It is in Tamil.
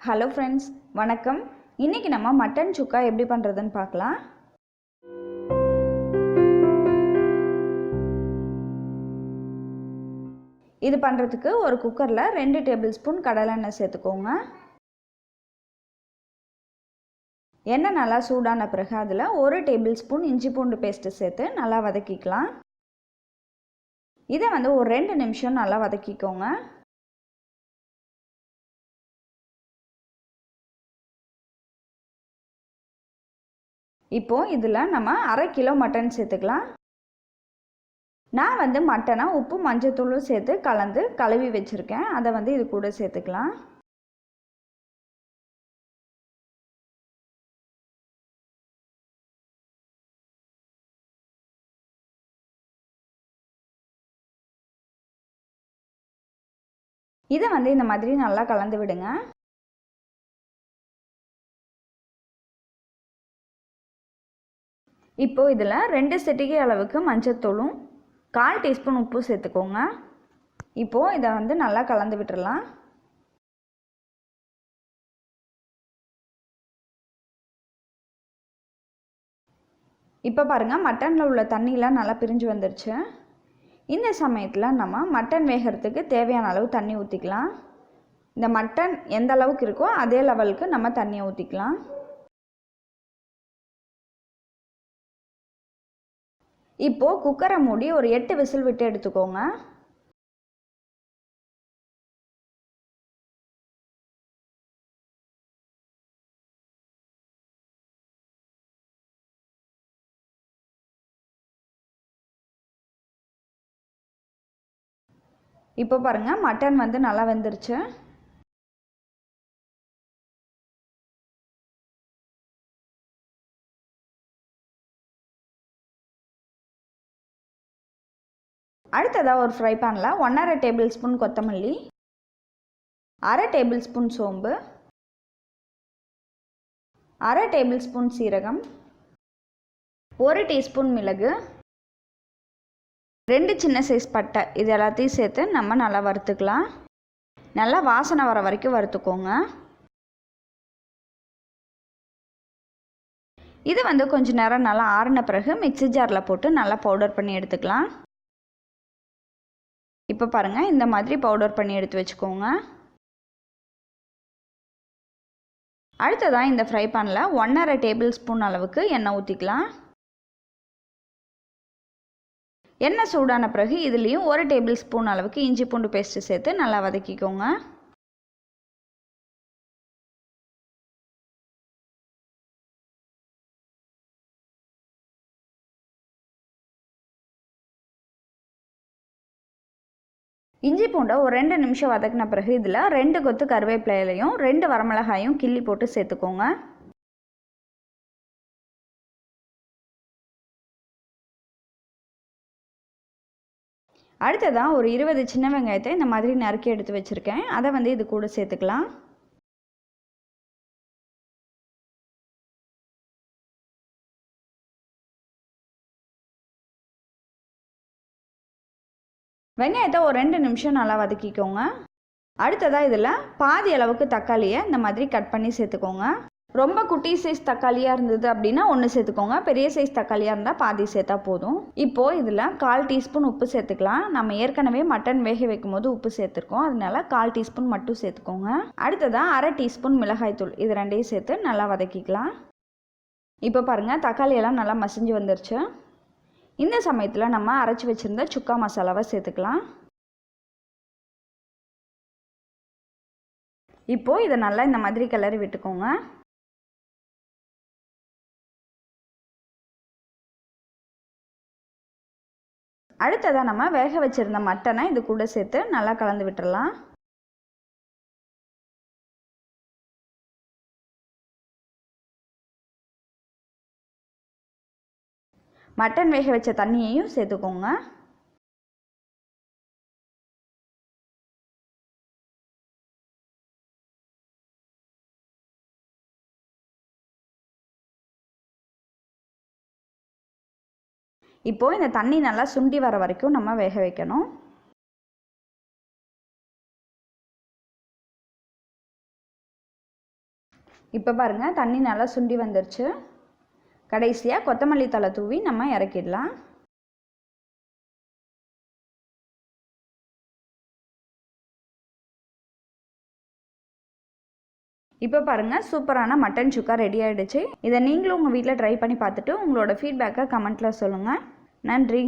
ஹலோ ஃப்ரெண்ட்ஸ், வணக்கம். இன்றைக்கி நம்ம மட்டன் சுக்கா எப்படி பண்ணுறதுன்னு பார்க்கலாம். இது பண்ணுறதுக்கு ஒரு குக்கரில் 2 டேபிள் ஸ்பூன் கடலெண்ணெய் சேர்த்துக்கோங்க. எண்ணெய் நல்லா சூடான பிறகு அதில் 1 டேபிள் ஸ்பூன் இஞ்சி பூண்டு பேஸ்ட்டு சேர்த்து நல்லா வதக்கிக்கலாம். இதை ஒரு 2 நிமிஷம் நல்லா வதக்கிக்கோங்க. இப்போது இதில் நம்ம 1/2 கிலோ மட்டன் சேர்த்துக்கலாம். நான் மட்டனை உப்பு மஞ்சத்தூளும் சேர்த்து கலந்து கழுவி வச்சுருக்கேன். அதை இது கூட சேர்த்துக்கலாம். இதை இந்த மாதிரி நல்லா கலந்து விடுங்க. இப்போது இதில் 2 சிட்டிகை அளவுக்கு மஞ்சத்தூளும் 1/4 டீஸ்பூன் உப்பு சேர்த்துக்கோங்க. இப்போது இதை நல்லா கலந்து விட்டுடலாம். இப்போ பாருங்கள், மட்டனில் உள்ள தண்ணியெலாம் நல்லா பிரிஞ்சு வந்துருச்சு. இந்த சமயத்தில் நம்ம மட்டன் வேகிறதுக்கு தேவையான அளவு தண்ணி ஊற்றிக்கலாம். இந்த மட்டன் எந்த அளவுக்கு இருக்கோ அதே லெவலுக்கு நம்ம தண்ணியை ஊற்றிக்கலாம். இப்போது குக்கரை மூடி ஒரு 8 விசில் விட்டு எடுத்துக்கோங்க. இப்போ பாருங்கள், மட்டன் நல்லா வெந்துருச்சு. அடுத்ததாக ஒரு ஃப்ரை பேனில் 1/2 டேபிள் ஸ்பூன் கொத்தமல்லி, 1/2 டேபிள் ஸ்பூன் சோம்பு, 1/2 டேபிள் ஸ்பூன் சீரகம், 1 டீஸ்பூன் மிளகு, 2 சின்ன சைஸ் பட்டை, இது எல்லாத்தையும் சேர்த்து நம்ம நல்லா வறுத்துக்கலாம். நல்லா வாசனை வர வரைக்கும் வறுத்துக்கோங்க. இது கொஞ்சம் நேரம் நல்லா ஆறின பிறகு மிக்ஸி ஜாரில் போட்டு நல்லா பவுடர் பண்ணி எடுத்துக்கலாம். இப்போ பாருங்கள், இந்த மாதிரி பவுடர் பண்ணி எடுத்து வச்சுக்கோங்க. அடுத்ததாக இந்த ஃப்ரை பேனில் 1/2 டேபிள் ஸ்பூன் அளவுக்கு எண்ணெய் ஊற்றிக்கலாம். எண்ணெய் சூடான பிறகு இதுலேயும் 1 டேபிள் ஸ்பூன் அளவுக்கு இஞ்சி பூண்டு பேஸ்ட்டு சேர்த்து நல்லா வதக்கிக்கோங்க. இஞ்சி பூண்டை ஒரு 2 நிமிஷம் வதக்கின பிறகு இதில் 2 கொத்து கருவேப்பிலையிலையும் 2 வரமிளகாயும் கிள்ளி போட்டு சேர்த்துக்கோங்க. அடுத்ததாக ஒரு 20 சின்ன வெங்காயத்தை இந்த மாதிரி நறுக்கி எடுத்து வச்சுருக்கேன். அதை இது கூட சேர்த்துக்கலாம். வெங்காயத்தை ஒரு 2 நிமிஷம் நல்லா வதக்கிக்கோங்க. அடுத்ததாக இதில் பாதி அளவுக்கு தக்காளியை இந்த மாதிரி கட் பண்ணி சேர்த்துக்கோங்க. ரொம்ப குட்டி சைஸ் தக்காளியாக இருந்தது அப்படின்னா 1 சேர்த்துக்கோங்க. பெரிய சைஸ் தக்காளியாக இருந்தால் பாதி சேர்த்தா போதும். இப்போது இதில் 1/4 டீஸ்பூன் உப்பு சேர்த்துக்கலாம். நம்ம ஏற்கனவே மட்டன் வேக வைக்கும் போது உப்பு சேர்த்துருக்கோம், அதனால 1/4 டீஸ்பூன் மட்டும் சேர்த்துக்கோங்க. அடுத்ததாக 1/2 டீஸ்பூன் மிளகாய்த்தூள், இது 2ஐயும் சேர்த்து நல்லா வதக்கிக்கலாம். இப்போ பாருங்கள், தக்காளியெல்லாம் நல்லா மசிஞ்சு வந்துருச்சு. இந்த சமயத்தில் நம்ம அரைச்சி வச்சுருந்த சுக்கா மசாலாவை சேர்த்துக்கலாம். இப்போது இதை நல்லா இந்த மாதிரி கிளறி விட்டுக்கோங்க. அடுத்ததாக நம்ம வேக வச்சுருந்த மட்டனை இது கூட சேர்த்து நல்லா கலந்து விட்டுடலாம். மட்டன் வேக வச்ச தண்ணியையும் சேர்த்துக்கோங்க. இப்போது இந்த தண்ணி நல்லா சுண்டி வர வரைக்கும் நம்ம வேக வைக்கணும். இப்போ பாருங்கள் தண்ணி நல்லா சுண்டி வந்துருச்சு. கடைசியாக கொத்தமல்லி தழை தூவி நம்ம இறக்கிடலாம். இப்போ பாருங்கள் சூப்பரான மட்டன் சுக்கா ரெடி ஆகிடுச்சு. இதை நீங்களும் உங்கள் வீட்டில் ட்ரை பண்ணி பார்த்துட்டு உங்களோட ஃபீட்பேக்கை கமெண்ட்டில் சொல்லுங்கள். நன்றி.